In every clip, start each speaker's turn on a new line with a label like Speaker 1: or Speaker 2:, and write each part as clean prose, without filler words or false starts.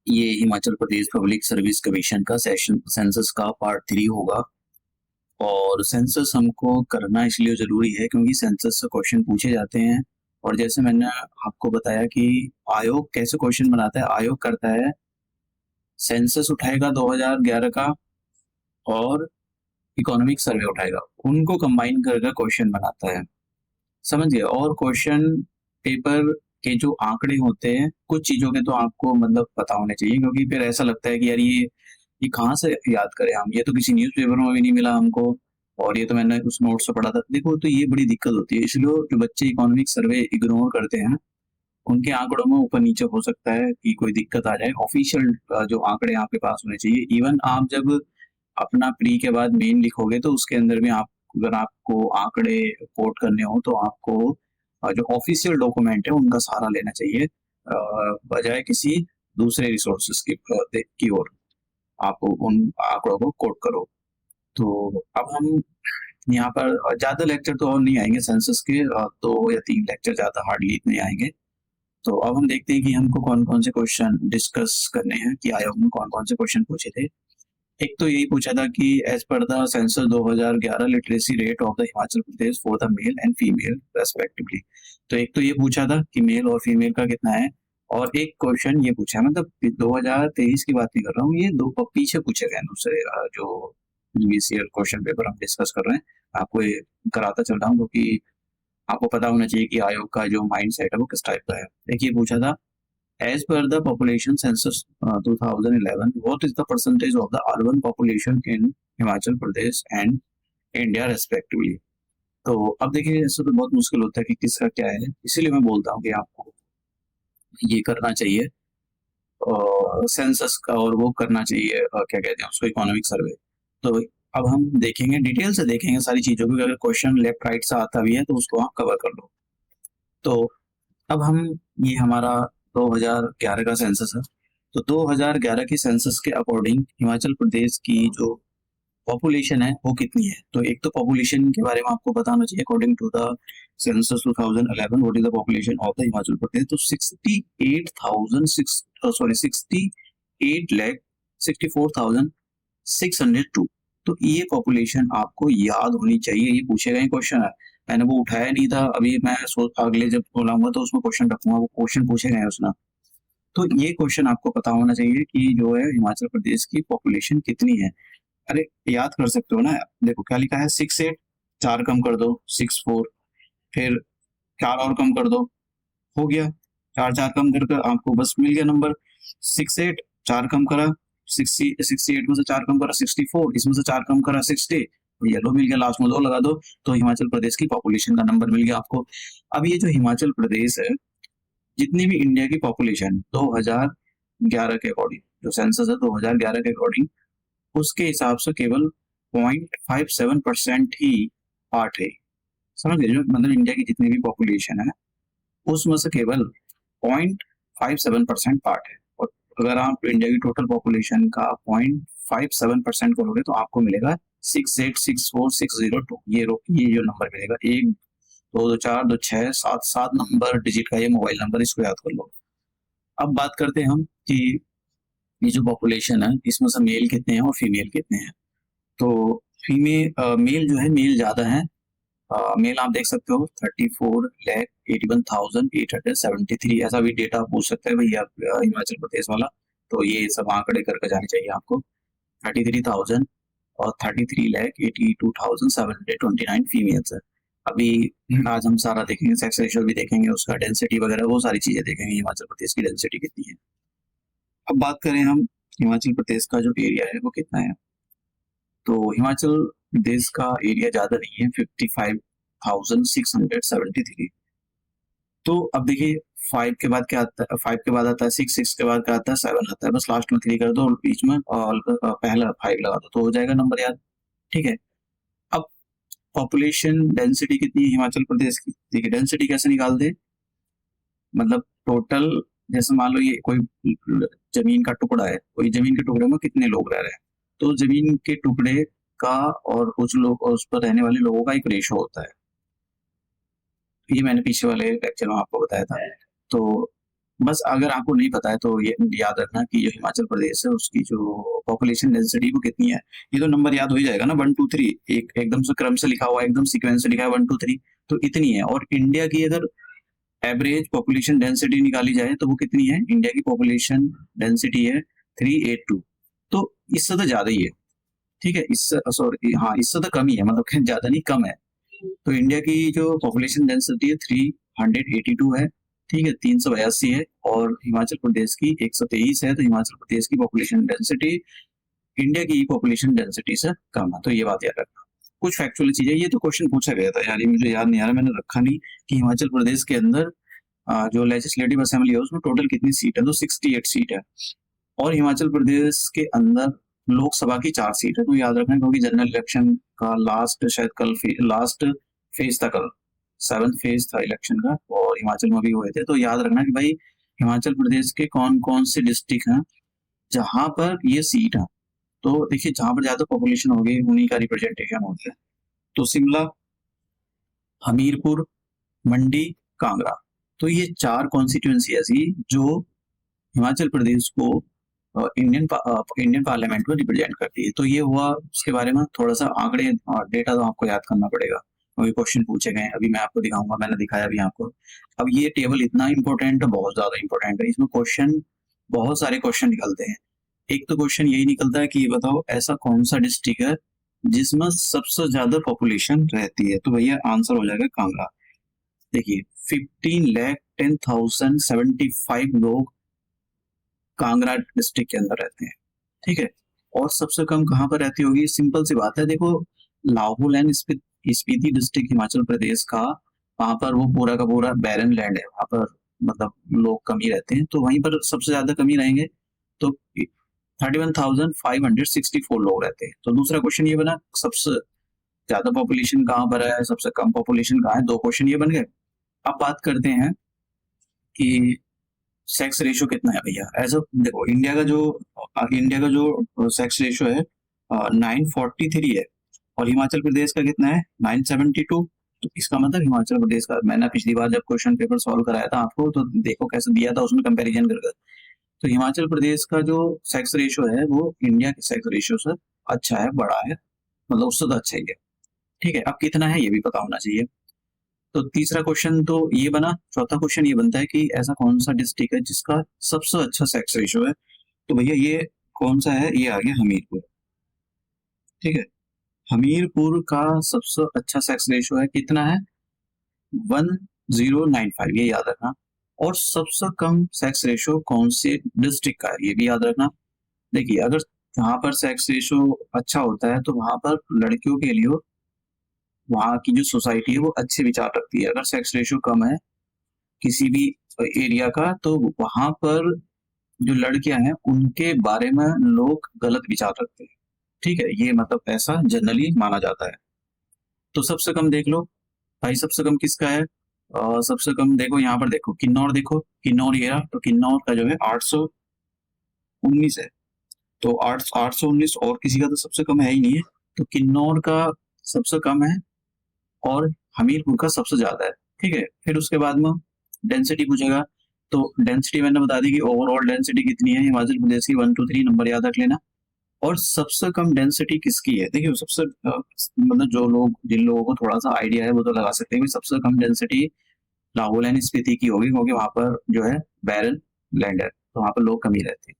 Speaker 1: ये Himachal Pradesh public service commission का session census का पार्ट 3 होगा। और सेंसस हमको करना इसलिए जरूरी है क्योंकि सेंसस से क्वेश्चन पूछे जाते हैं। और जैसे मैंने आपको बताया कि आयोग कैसे क्वेश्चन बनाता है, आयोग करता है सेंसस उठाएगा 2011 का और इकोनॉमिक सर्वे उठाएगा, उनको कंबाइन करके क्वेश्चन बनाता है, समझ गए। और क्वेश्चन पेपर के जो आंकड़े होते हैं, कुछ चीजों के तो आपको मतलब पता होने चाहिए, क्योंकि फिर ऐसा लगता है कि यार ये कहाँ से याद करें हम, ये तो किसी न्यूज़पेपर में भी नहीं मिला हमको, और ये तो मैंने उस नोट से पढ़ा था। देखो, तो ये बड़ी दिक्कत होती है, इसलिए जो बच्चे इकोनॉमिक सर्वे इग्नोर करते हैं उनके आंकड़ों में ऊपर नीचे हो सकता है कि कोई दिक्कत आ जाए। ऑफिशियल जो आंकड़े आपके पास होने चाहिए। इवन आप जब अपना प्री के बाद मेन लिखोगे तो उसके अंदर में आप, अगर आपको आंकड़े कोट करने हो तो आपको जो ऑफिशियल डॉक्यूमेंट है उनका सहारा लेना चाहिए, बजाय किसी दूसरे रिसोर्सेज की ओर आप उन आंकड़ों को कोट करो। तो अब हम यहाँ पर ज्यादा लेक्चर तो और नहीं आएंगे सेंसस के, 2 या 3 लेक्चर ज्यादा हार्डली इतने आएंगे। तो अब हम देखते हैं कि हमको कौन कौन से क्वेश्चन डिस्कस करने हैं, कि आयोग ने कौन कौन से क्वेश्चन पूछे थे। एक तो यही पूछा था कि as per the census 2011 literacy rate of the Himachal Pradesh for the male and female respectively. तो एक तो ये पूछा था कि मेल और फीमेल का कितना है। और एक क्वेश्चन ये पूछा, मतलब 2023 की बात नहीं कर रहा हूँ, ये दो पीछे पूछे गए दूसरे जो प्रीवियस ईयर क्वेश्चन पेपर हम डिस्कस कर रहे हैं। आपको ये कराता चल रहा हूँ क्योंकि आपको पता होना चाहिए कि आयोग का जो माइंड सेट है वो किस टाइप का है। देखिए, पूछा था as per the population census 2011, what is the percentage of the urban population in Himachal Pradesh and India respectively? तो अब देखिए, ऐसा तो बहुत मुश्किल होता है कि किसका क्या है, इसीलिए मैं बोलता हूँ कि आपको ये करना चाहिए सेंसस का, और वो करना चाहिए क्या कहते हैं उसको, इकोनॉमिक सर्वे। तो अब हम देखेंगे, डिटेल से देखेंगे सारी चीजों को, अगर क्वेश्चन लेफ्ट राइट से आता भी है तो उसको आप कवर कर लो। तो अब हम, ये हमारा 2011 का सेंसस है। तो 2011 की सेंसस के अकॉर्डिंग हिमाचल प्रदेश की जो पॉपुलेशन है वो कितनी है। तो एक तो पॉपुलेशन के बारे में आपको बताना चाहिए। According to the census 2011, what is the population of the Himachal Pradesh. तो 68,624,602। तो ये पॉपुलेशन आपको याद होनी चाहिए, ये पूछे गए क्वेश्चन है। मैंने वो उठाया नहीं था, अभी मैं अगले जब बोलाऊंगा तो उसमें क्वेश्चन रखूंगा, वो क्वेश्चन पूछे गए उसमें। तो ये क्वेश्चन आपको पता होना चाहिए कि जो है हिमाचल प्रदेश की पॉपुलेशन कितनी है। अरे याद कर सकते हो ना, देखो क्या लिखा है, 6 8, 4 कम कर दो 6 4, फिर 4 और कम कर दो, हो गया। 4 4 कम करके आपको बस मिल गया नंबर 6 8। 4 कम करा 68 में से 4 कम करा 64, इसमें से 4 कम करा 60, येलो मिल गया, लास्ट में 2 लगा दो, तो हिमाचल प्रदेश की पॉपुलेशन का नंबर मिल गया आपको। अब ये जो हिमाचल प्रदेश है, जितनी भी इंडिया की पॉपुलेशन 2011 के अकॉर्डिंग, जो सेंसस है 2011 के अकॉर्डिंग, उसके हिसाब से केवल 0.57% ही पार्ट है, समझ गए। जो मतलब इंडिया की जितनी भी पॉपुलेशन है उसमें से केवल 0.57% पार्ट है। और अगर आप इंडिया की टोटल पॉपुलेशन का 0.57% करोगे तो आपको मिलेगा 6864,602। ये जो नंबर मिलेगा, 1 2 2 4 2 6 7 7 नंबर डिजिट का ये मोबाइल नंबर, इसको याद कर लो। अब बात करते हैं हम कि ये जो पॉपुलेशन है इसमें से मेल कितने हैं और फीमेल कितने हैं। तो मेल जो है, मेल ज्यादा है। मेल आप देख सकते हो 34,81,873, ऐसा भी डेटा पूछ सकते हैं भैया हिमाचल प्रदेश वाला। तो ये सब आंकड़े करके जाने चाहिए आपको। 33,000 और 33,82,729 फीमेल्स है। अभी आज हम सारा देखेंगे, सेक्स रेशियो भी देखेंगे, उसका डेंसिटी वगैरह वो सारी चीजें देखेंगे, हिमाचल प्रदेश की डेंसिटी कितनी है। अब बात करें हम हिमाचल प्रदेश का जो एरिया है वो कितना है। तो हिमाचल प्रदेश का एरिया ज्यादा नहीं है, 55,673। तो अब देखिए, 5 के बाद क्या आता है, 5 के बाद आता है 6, 6 के बाद क्या आता है 7 आता है, बस लास्ट में 3 कर दो और बीच में पहला 5 लगा दो तो हो जाएगा नंबर याद, ठीक है। अब पॉपुलेशन डेंसिटी कितनी है हिमाचल प्रदेश की, देखिए डेंसिटी कैसे निकालते, मतलब टोटल, जैसे मान लो ये कोई जमीन का टुकड़ा है, कोई जमीन के टुकड़े में कितने लोग रह रहे हैं, तो जमीन के टुकड़े का और कुछ लोग और उस पर रहने वाले लोगों का एक रेशो होता है। ये मैंने पीछे वाले लेक्चर में आपको बताया था। तो बस अगर आपको नहीं पता है तो ये याद रखना कि जो हिमाचल प्रदेश है उसकी जो पॉपुलेशन डेंसिटी वो कितनी है। ये तो नंबर याद हो ही जाएगा ना, 1 2 3, एक एकदम से क्रम से लिखा हुआ है, एकदम सीक्वेंस से लिखा है 1 2 3, तो इतनी है। और इंडिया की अगर एवरेज पॉपुलेशन डेंसिटी निकाली जाए तो वो कितनी है? इंडिया की पॉपुलेशन डेंसिटी है 382, तो इससे तो ज्यादा ही है। ठीक है, इससे सॉरी हाँ इससे तो कम ही है, मतलब ज्यादा नहीं कम है। तो इंडिया की जो पॉपुलेशन डेंसिटी है 382 है। ठीक है, 382 है। और हिमाचल प्रदेश की 123 है। तो हिमाचल प्रदेश की पॉपुलेशन डेंसिटी इंडिया की पॉपुलेशन डेंसिटी से कम है। तो ये बात याद रखना। कुछ फैक्चुअल चीजें, ये तो क्वेश्चन पूछा गया था यार, ये मुझे याद नहीं आ रहा, मैंने रखा नहीं कि हिमाचल प्रदेश के अंदर जो लेजिस्लेटिव असेंबली है उसमें टोटल कितनी सीट है, तो 68 सीट है। और हिमाचल प्रदेश के अंदर लोकसभा की 4 सीट है। तो याद रखना, क्योंकि जनरल इलेक्शन का लास्ट शायद कल लास्ट फेज था, कल 7th फेज था इलेक्शन का, और हिमाचल में भी हुए थे। तो याद रखना कि भाई हिमाचल प्रदेश के कौन कौन से डिस्ट्रिक्ट हैं जहां पर ये सीट है। तो देखिए, जहां पर ज्यादा पॉपुलेशन होगी उन्हीं का रिप्रेजेंटेशन होता है। तो शिमला, हमीरपुर, मंडी, कांगड़ा, तो ये 4 कॉन्स्टिट्यूएंसी ऐसी जो हिमाचल प्रदेश को इंडियन पार्लियामेंट में रिप्रेजेंट करती है। तो ये हुआ, उसके बारे में थोड़ा सा आंकड़े और डेटा तो आपको याद करना पड़ेगा, अभी क्वेश्चन पूछे गए हैं, अभी मैं आपको दिखाऊंगा, मैंने दिखाया भी आपको। अब ये टेबल इतना इंपॉर्टेंट है, बहुत ज्यादा इंपॉर्टेंट है, इसमें क्वेश्चन बहुत सारे क्वेश्चन निकलते हैं। एक तो क्वेश्चन यही निकलता है कि बताओ ऐसा कौन सा डिस्ट्रिक्ट है जिसमें सबसे ज्यादा पॉपुलेशन रहती है। तो भैया आंसर हो जाएगा कांगड़ा। देखिए 15,10,075 लोग कांगड़ा डिस्ट्रिक्ट के अंदर रहते हैं। ठीक है, और सबसे कम कहाँ पर रहती होगी? सिंपल सी बात है, देखो लाहौल एंड स्पीति डिस्ट्रिक्ट हिमाचल प्रदेश का, वहां पर वो पूरा का पूरा बैरन लैंड है, वहां पर मतलब लोग कम ही रहते हैं, तो वहीं पर सबसे ज्यादा कम ही रहेंगे। तो 31,564 लोग रहते हैं। तो दूसरा क्वेश्चन ये बना, सबसे ज्यादा पॉपुलेशन कहाँ पर है, सबसे कम पॉपुलेशन कहाँ है, 2 क्वेश्चन ये बन गए। अब बात करते हैं कि सेक्स रेशियो कितना है भैया। ऐसा देखो, इंडिया का जो सेक्स रेशियो है 943 है, और हिमाचल प्रदेश का कितना है 972। तो इसका मतलब हिमाचल प्रदेश का, मैंने पिछली बार जब क्वेश्चन पेपर सॉल्व कराया था आपको, तो देखो कैसे दिया था, उसमें कंपैरिजन करके। तो हिमाचल प्रदेश का जो सेक्स रेशियो है वो इंडिया के सेक्स रेशियो से अच्छा है, बड़ा है, मतलब उससे तो अच्छा ही है। ठीक है, अब कितना है ये भी पता होना चाहिए। तो तीसरा क्वेश्चन तो ये बना। चौथा क्वेश्चन ये बनता है कि ऐसा कौन सा डिस्ट्रिक्ट है जिसका सबसे अच्छा सेक्स रेशियो है। तो भैया ये कौन सा है? ये आ गया हमीरपुर। ठीक है, हमीरपुर का सबसे अच्छा सेक्स रेशियो है, कितना है? 1095, ये याद रखना। और सबसे कम सेक्स रेशियो कौन से डिस्ट्रिक्ट का है, ये भी याद रखना। देखिए, अगर जहाँ पर सेक्स रेशियो अच्छा होता है तो वहां पर लड़कियों के लिए वहाँ की जो सोसाइटी है वो अच्छे विचार रखती है। अगर सेक्स रेशियो कम है किसी भी एरिया का, तो वहां पर जो लड़कियां हैं उनके बारे में लोग गलत विचार रखते हैं। ठीक है, ये मतलब ऐसा जनरली माना जाता है। तो सबसे कम देख लो भाई, सबसे कम किसका है? सबसे कम देखो, यहाँ पर देखो किन्नौर, देखो किन्नौर, ये रहा। तो किन्नौर का जो है 819 है। तो 819, और किसी का तो सबसे कम है ही नहीं है। तो किन्नौर का सबसे कम है, और हमीरपुर का सबसे ज्यादा है। ठीक है, फिर उसके बाद में डेंसिटी पूछेगा। तो डेंसिटी मैंने बता दी कि ओवरऑल डेंसिटी कितनी है हिमाचल प्रदेश की, 1 2 3 नंबर याद रख लेना। और सबसे कम डेंसिटी किसकी है? देखिए सबसे मतलब जिन लोगों को थोड़ा सा आइडिया है वो तो लगा सकते हैं कि सबसे कम डेंसिटी लाहौल एंड स्पीति की होगी, क्योंकि वहां पर जो है बैरन लैंड है, तो वहां पर लोग कम ही रहते हैं।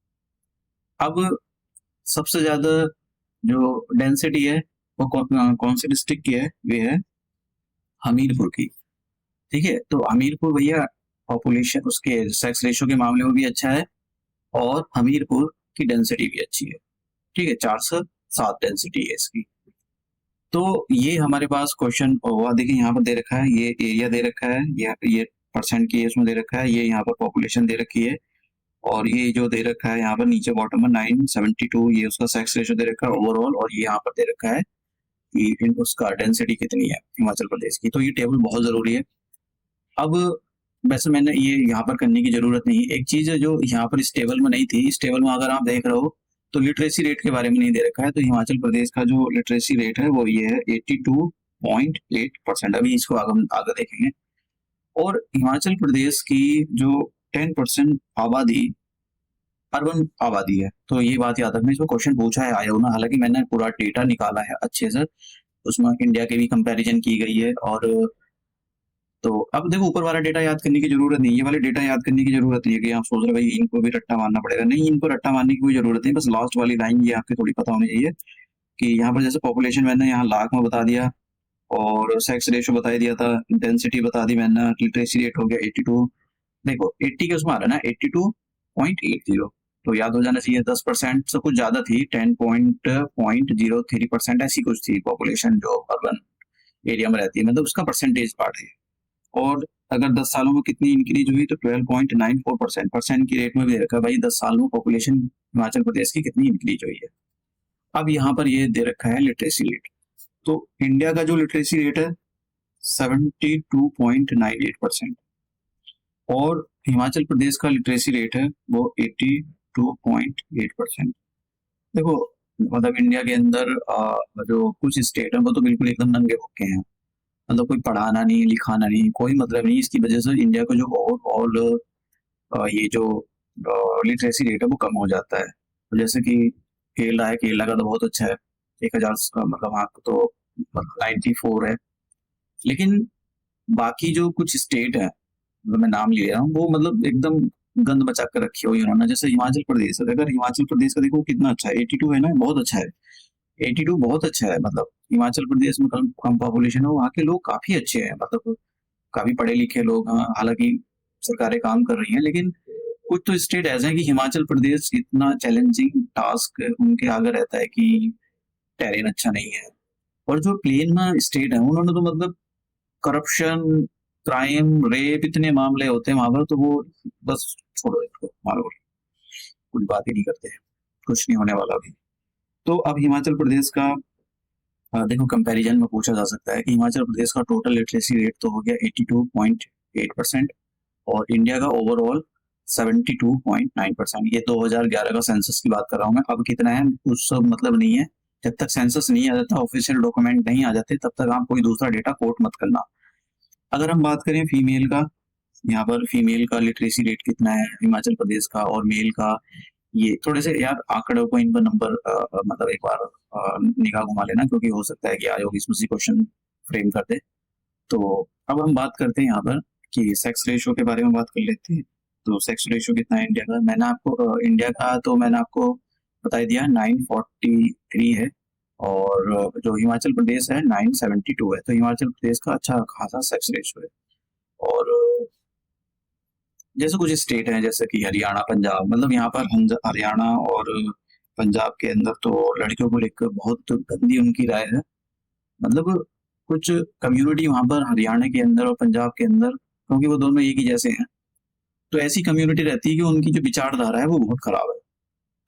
Speaker 1: अब सबसे ज्यादा जो डेंसिटी है वो कौन से डिस्ट्रिक्ट की है? वे है हमीरपुर की। ठीक है, तो हमीरपुर भैया पॉपुलेशन उसके सेक्स रेशियो के मामले में भी अच्छा है, और हमीरपुर की डेंसिटी भी अच्छी है। ठीक है, 407 डेंसिटी है इसकी। तो ये हमारे पास क्वेश्चन हुआ। देखिए यहाँ पर दे रखा है, ये एरिया दे रखा है, ये परसेंट की इसमें दे रखा है, ये यहाँ पर पॉपुलेशन दे रखी है, और ये जो दे रखा है यहाँ पर नीचे बॉटम में 972, ये उसका सेक्स रेशियो दे रखा है ओवरऑल, और ये यहाँ पर दे रखा है कि उसका डेंसिटी कितनी है हिमाचल प्रदेश की। तो ये टेबल बहुत जरूरी है। अब वैसे मैंने ये यहाँ पर करने की जरूरत नहीं है। एक चीज है जो यहाँ पर इस टेबल में नहीं थी, इस टेबल में अगर आप देख रहे हो तो लिटरेसी रेट के बारे में नहीं दे रखा है। तो हिमाचल प्रदेश का जो लिटरेसी रेट है वो ये है 82.8%। अभी इसको आगे देखेंगे। और हिमाचल प्रदेश की जो 10% आबादी अर्बन आबादी है। तो ये बात याद रखना, इसमें क्वेश्चन पूछा है आयोग ने, हालांकि मैंने पूरा डेटा निकाला है अच्छे से, उसमें इंडिया के भी कंपैरिजन की गई है। और तो अब देखो, ऊपर वाला डेटा याद करने की जरूरत नहीं, ये वाले डेटा याद करने की जरूरत नहीं है कि आप सोच रहे भाई इनको भी रट्टा मारना पड़ेगा, नहीं, इनको रट्टा मारने की कोई जरूरत नहीं। बस लास्ट वाली लाइन ये आपकी थोड़ी पता होनी चाहिए कि यहाँ पर जैसे पॉपुलेशन मैंने यहाँ लाख में बता दिया, और सेक्स रेशो बता ही दिया था, इंटेंसिटी बता दी मैंने, लिटरेसी रेट हो गया 82। देखो 80 के उसमें आ रहा है ना, 82.80, तो याद हो जाना चाहिए। 10% से कुछ ज्यादा थी, 10.03% ऐसी कुछ थी पॉपुलेशन जो अर्बन एरिया में रहती है, मतलब उसका परसेंटेज पार्ट है। और अगर 10 सालों में कितनी इंक्रीज हुई, तो 12.94% परसेंट की रेट में भी रखा भाई 10 साल में पॉपुलेशन हिमाचल प्रदेश की कितनी इंक्रीज हुई है। अब यहाँ पर ये दे रखा है लिटरेसी रेट, तो इंडिया का जो लिटरेसी रेट है 72.98%, और हिमाचल प्रदेश का लिटरेसी रेट है वो 82.8%। देखो मतलब इंडिया के अंदर जो कुछ स्टेट है वो तो बिल्कुल एकदम नंगे भुक्के हैं, मतलब कोई पढ़ाना नहीं, लिखाना नहीं, कोई मतलब नहीं। इसकी वजह से इंडिया का जो ओवरऑल ये जो लिटरेसी रेट है वो कम हो जाता है। तो जैसे कि केरला है, केरला का तो बहुत अच्छा है, 1000 का मतलब वहाँ तो 94 है। लेकिन बाकी जो कुछ स्टेट है, मतलब मैं नाम ले रहा हूँ, वो मतलब एकदम गंद बचा कर रखी हुई उन्होंने। जैसे हिमाचल प्रदेश है, अगर हिमाचल प्रदेश का देखो कितना अच्छा है, 82 है ना, बहुत अच्छा है, 82 बहुत अच्छा है। मतलब हिमाचल प्रदेश में कम कम पॉपुलेशन है, वहाँ के लोग काफी अच्छे हैं, मतलब काफी पढ़े लिखे लोग हैं। हालांकि सरकारें काम कर रही हैं, लेकिन कुछ तो स्टेट ऐसे हैं कि हिमाचल प्रदेश इतना चैलेंजिंग टास्क उनके आगे रहता है कि टेरेन अच्छा नहीं है। और जो प्लेन में स्टेट है, उन्होंने तो मतलब करप्शन, क्राइम, रेप, इतने मामले होते हैं वहां पर, तो वो बस छोड़ो इसको, मारो, कुछ बात ही नहीं करते हैं, कुछ नहीं होने वाला भी। तो अब हिमाचल प्रदेश का देखो कंपैरिजन में पूछा जा सकता है कि हिमाचल प्रदेश का टोटल लिटरेसी रेट तो हो गया 82.8%, और इंडिया का ओवरऑल 72.9%। ये 2011 का सेंसस की बात कर रहा हूँ मैं, अब कितना है उस सब मतलब नहीं है। जब तक सेंसस नहीं आ जाता, ऑफिशियल डॉक्यूमेंट नहीं आ जाते, तब तक आप कोई दूसरा डेटा कोट मत करना। अगर हम बात करें फीमेल का, यहाँ पर फीमेल का लिटरेसी रेट कितना है हिमाचल प्रदेश का, और मेल का, ये थोड़े से यार आंकड़ों को, इन पर नंबर मतलब एक बार निगाह घुमा लेना, क्योंकि हो सकता है कि आयोग इसमें से क्वेश्चन फ्रेम कर दे। तो अब हम बात करते हैं यहाँ पर कि सेक्स रेशो के बारे में बात कर लेते हैं। तो सेक्स रेशो कितना है इंडिया का, मैंने आपको इंडिया का तो मैंने आपको बता ही दिया, 943 है, और जो हिमाचल प्रदेश है 972 है। तो हिमाचल प्रदेश का अच्छा खासा सेक्स रेशो है। और जैसे कुछ स्टेट हैं जैसे कि हरियाणा, पंजाब, मतलब यहाँ पर हरियाणा और पंजाब के अंदर तो लड़कियों को लेकर बहुत गंदी उनकी राय है। मतलब कुछ कम्युनिटी वहां पर हरियाणा के अंदर और पंजाब के अंदर, क्योंकि वो दोनों एक ही जैसे हैं, तो ऐसी कम्युनिटी रहती है कि उनकी जो विचारधारा है वो बहुत खराब है।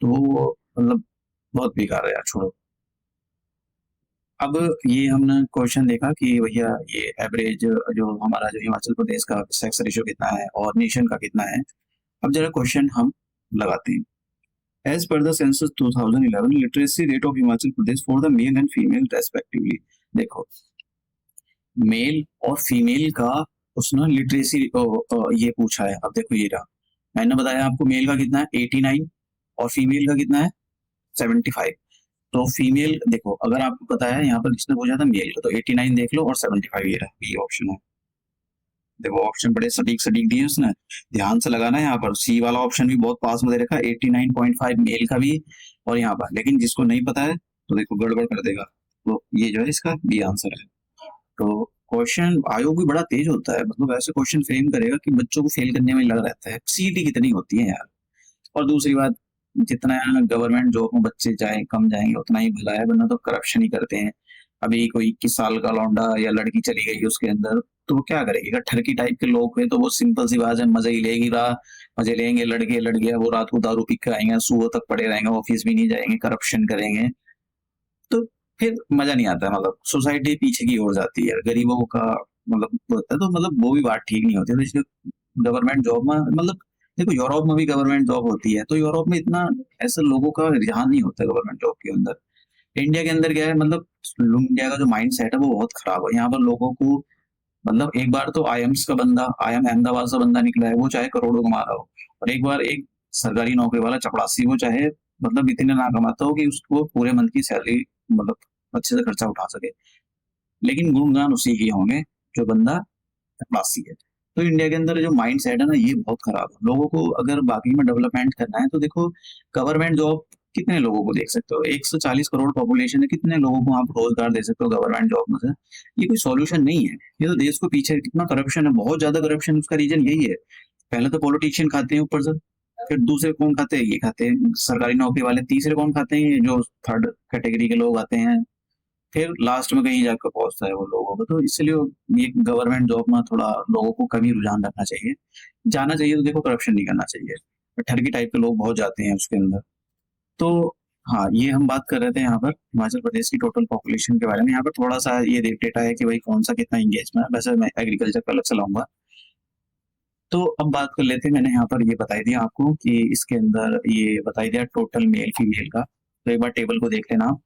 Speaker 1: तो वो मतलब बहुत बेकार है यार, छोड़ो। अब ये हमने क्वेश्चन देखा कि भैया ये एवरेज जो हमारा जो हिमाचल प्रदेश का सेक्स रेशियो कितना है और नेशन का कितना है। अब जरा क्वेश्चन हम लगाते हैं। As per the census 2011 literacy rate of Himachal Pradesh for the male and female respectively. देखो मेल और फीमेल का उसने लिटरेसी ये पूछा है। अब देखो ये रहा, मैंने बताया आपको मेल का कितना है 89, और फीमेल का कितना है 75। तो फीमेल देखो, अगर आपको पता है यहाँ पर किसने पूछा था, मेल का, तो 89 देख लो और 75 ये रहा, ये ऑप्शन है। देखो ऑप्शन बड़े सटीक सटीक दिए उसने, ध्यान से लगाना है। यहाँ पर सी वाला ऑप्शन भी बहुत पास में दे रखा है, 89.5 मेल का भी, और यहाँ पर, लेकिन जिसको नहीं पता है तो देखो गड़बड़ कर देगा। तो ये जो है इसका बी आंसर है। तो क्वेश्चन आयोग भी बड़ा तेज होता है, मतलब ऐसे क्वेश्चन फ्रेम करेगा कि बच्चों को फेल करने में लग रहता है। सीटी कितनी होती है यार। और दूसरी बात, जितना गवर्नमेंट जॉब में बच्चे जाए कम जाएंगे उतना ही भला है, वरना तो करप्शन ही करते हैं। अभी कोई 21 साल का लौंडा या लड़की चली गई उसके अंदर, तो वो क्या करेगी। अगर ठरकी टाइप के लोग हैं तो वो सिंपल सी बात है, मजे ही लेगी, मजे लेंगे, लड़के लड़कियां वो रात को दारू पी के आएंगे, सुबह तक पड़े रहेंगे, ऑफिस भी नहीं जाएंगे, करप्शन करेंगे, तो फिर मजा नहीं आता है। मतलब सोसाइटी पीछे की ओर जाती है, गरीबों का मतलब होता है, तो मतलब वो भी बात ठीक नहीं होती है। तो इसलिए गवर्नमेंट जॉब में मतलब देखो, यूरोप में भी गवर्नमेंट जॉब होती है, तो यूरोप में इतना ऐसे लोगों का रुझान नहीं होता गवर्नमेंट जॉब के अंदर। इंडिया के अंदर क्या है, मतलब इंडिया का जो माइंड सेट है वो बहुत खराब है। यहाँ पर लोगों को मतलब एक बार तो आईएम्स का बंदा, आईएम अहमदाबाद से बंदा निकला है, वो चाहे करोड़ों कमा रहा हो, और एक बार एक सरकारी नौकरी वाला चपरासी, वो चाहे मतलब इतने ना कमाता हो कि उसको पूरे मंथ की सैलरी मतलब अच्छे से खर्चा उठा सके, लेकिन गुणगान उसी के होंगे जो बंदा चपरासी है। तो इंडिया के अंदर जो माइंड सेट है ना, ये बहुत खराब है। लोगों को अगर बाकी में डेवलपमेंट करना है तो देखो, गवर्नमेंट जॉब कितने लोगों को देख सकते हो, 140 करोड़ पॉपुलेशन है, कितने लोगों को आप रोजगार दे सकते हो गवर्नमेंट जॉब में से। ये कोई सॉल्यूशन नहीं है, ये तो देश को पीछे, कितना करप्शन है, बहुत ज्यादा करप्शन, उसका रीजन यही है। पहले तो पॉलिटिशियन खाते हैं ऊपर से, फिर दूसरे कौन खाते हैं, ये खाते हैं सरकारी नौकरी वाले, तीसरे कौन खाते हैं, ये जो थर्ड कैटेगरी के लोग आते हैं, फिर लास्ट में कहीं जाकर पहुंचता है वो लोगों को। तो इसलिए ये गवर्नमेंट जॉब में थोड़ा लोगों को कम ही रुझान रखना चाहिए, जाना चाहिए तो देखो करप्शन नहीं करना चाहिए। ठरकी टाइप के लोग बहुत जाते हैं उसके अंदर। तो हाँ, ये हम बात कर रहे थे यहाँ पर हिमाचल प्रदेश की टोटल पॉपुलेशन के बारे में। यहाँ पर थोड़ा सा ये डेटा है कि भाई कौन सा कितना इंगेजमेंट है, वैसे मैं एग्रीकल्चर का अलग चलाऊंगा। तो अब बात कर लेते हैं, मैंने यहाँ पर ये बताई दिया आपको कि इसके अंदर ये बताई दिया टोटल मेल फीमेल का। तो एक बार टेबल को देख लेना आप।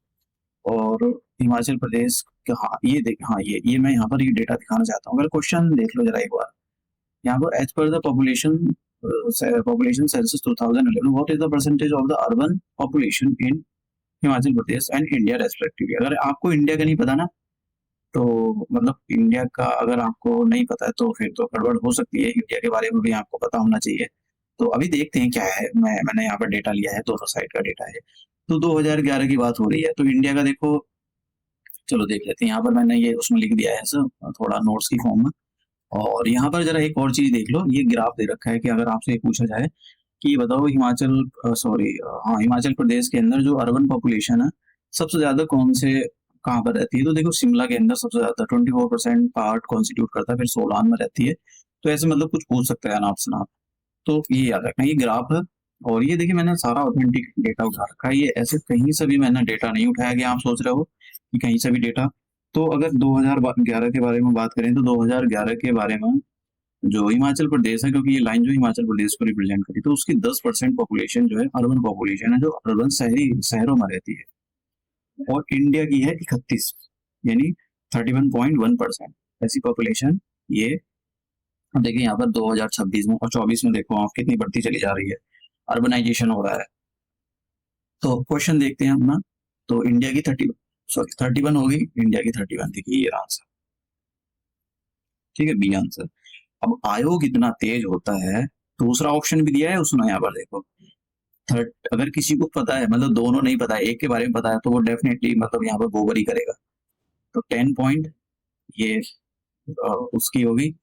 Speaker 1: और हिमाचल प्रदेश का, हाँ ये देख, हाँ ये मैं यहाँ पर ये डेटा दिखाना चाहता हूँ। अगर क्वेश्चन देख लो जरा एक बार, यहाँ पर as per the population census 2011 what is the percentage of the urban population in Himachal Pradesh and India respectively. अगर आपको इंडिया का नहीं पता ना, तो मतलब इंडिया का अगर आपको नहीं पता है तो फिर तो गड़बड़ हो सकती है, इंडिया के बारे में भी आपको पता होना चाहिए। तो अभी देखते हैं क्या है, मैंने यहाँ पर डेटा लिया है, दोनों साइड का डेटा है। तो 2011 की बात हो रही है, तो इंडिया का देखो, चलो देख लेते हैं। यहाँ पर मैंने ये उसमें लिख दिया है सर, थोड़ा नोट्स की फॉर्म में। और यहाँ पर जरा एक और चीज देख लो, ये ग्राफ दे रखा है कि अगर आपसे ये पूछा जाए कि ये बताओ हिमाचल, सॉरी, हाँ हिमाचल प्रदेश के अंदर जो अर्बन पॉपुलेशन है, सबसे ज्यादा कौन से कहाँ पर रहती है, तो देखो शिमला के अंदर सबसे ज्यादा 24% पार्ट कॉन्स्टिट्यूट करता है, फिर सोलान में रहती है। तो ऐसे मतलब कुछ पूछ सकता है अनाप शनाप। तो ये याद रखना, ये ग्राफ है। और ये देखिए मैंने सारा ऑथेंटिक डेटा उठा रखा है, ये ऐसे कहीं से भी मैंने डेटा नहीं उठाया कि आप सोच रहे हो कि कहीं से भी डेटा। तो अगर 2011 के बारे में बात करें, तो 2011 के बारे में जो हिमाचल प्रदेश है, क्योंकि ये लाइन जो हिमाचल प्रदेश को रिप्रेजेंट करी, तो उसकी 10% पॉपुलेशन जो है अर्बन पॉपुलेशन है, जो अर्बन शहरी शहरों में रहती है। और इंडिया की है 31, यानी 31.1% ऐसी पॉपुलेशन ये। अब देखिए यहाँ पर 2026 में और 24 में देखो आप कितनी बढ़ती चली जा रही है, अर्बनाइजेशन हो रहा है। तो क्वेश्चन देखते हैं अपना। तो इंडिया की 31 होगी, इंडिया की 31, देखिए ये आंसर, ठीक है, बी आंसर। अब आयोग इतना तेज होता है, दूसरा ऑप्शन भी दिया है उसने, यहाँ पर देखो थर्ड, अगर किसी को पता है, मतलब दोनों नहीं पता है, एक के बारे में पता है, तो वो डेफिनेटली मतलब यहाँ पर गोबर ही करेगा। तो 10 पॉइंट ये उसकी होगी,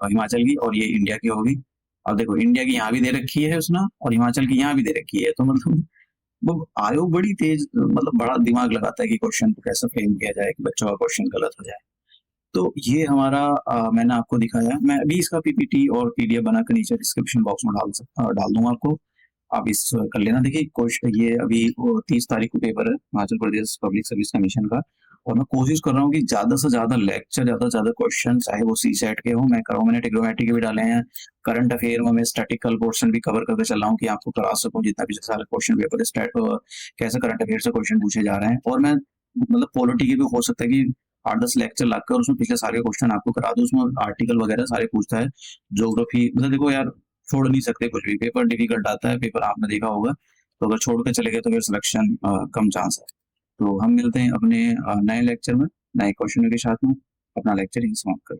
Speaker 1: हिमाचल की, और ये इंडिया की होगी। अब देखो इंडिया की यहाँ भी दे रखी है उसने, और हिमाचल की यहाँ भी दे रखी है। तो मतलब वो आयोग बड़ी तेज, मतलब बड़ा दिमाग लगाता है कि क्वेश्चन को कैसे फ्रेम किया जाए कि बच्चों का क्वेश्चन गलत हो जाए। तो ये हमारा मैंने आपको दिखाया। मैं अभी इसका पीपीटी और पीडीएफ बनाकर नीचे डिस्क्रिप्शन बॉक्स में डाल दूंगा आपको, आप इस कर लेना। देखिए क्वेश्चन ये अभी 30 तारीख को पेपर है Himachal Pradesh public service commission का, और मैं कोशिश कर रहा हूँ कि ज्यादा से ज्यादा लेक्चर, ज्यादा से ज्यादा क्वेश्चन, चाहे वो सी सेट के हो, मैं कर रहा हूँ, मैंने ट्रिग्नोमेट्री के भी डाले हैं, करंट अफेयर में मैं स्टैटिकल पोर्शन भी कवर करके चल रहा हूँ कि आपको करा सकूँ जितना भी सारा क्वेश्चन पेपर स्टैट कैसे करंट अफेयर से क्वेश्चन पूछे जा रहे हैं। और मैं मतलब पॉलिटी के भी हो सकता है कि 8-10 लेक्चर लाकर उसमें पिछले सारे क्वेश्चन आपको करा दूं, उसमें आर्टिकल वगैरह सारे पूछता है। ज्योग्राफी मतलब देखो यार, छोड़ नहीं सकते कुछ भी, पेपर डिफिकल्ट आता है, पेपर आपने देखा होगा। तो अगर छोड़ के चले गए तो फिर सिलेक्शन कम चांस है। तो हम मिलते हैं अपने नए लेक्चर में, नए क्वेश्चनों के साथ में। अपना लेक्चर ही समाप्त करें।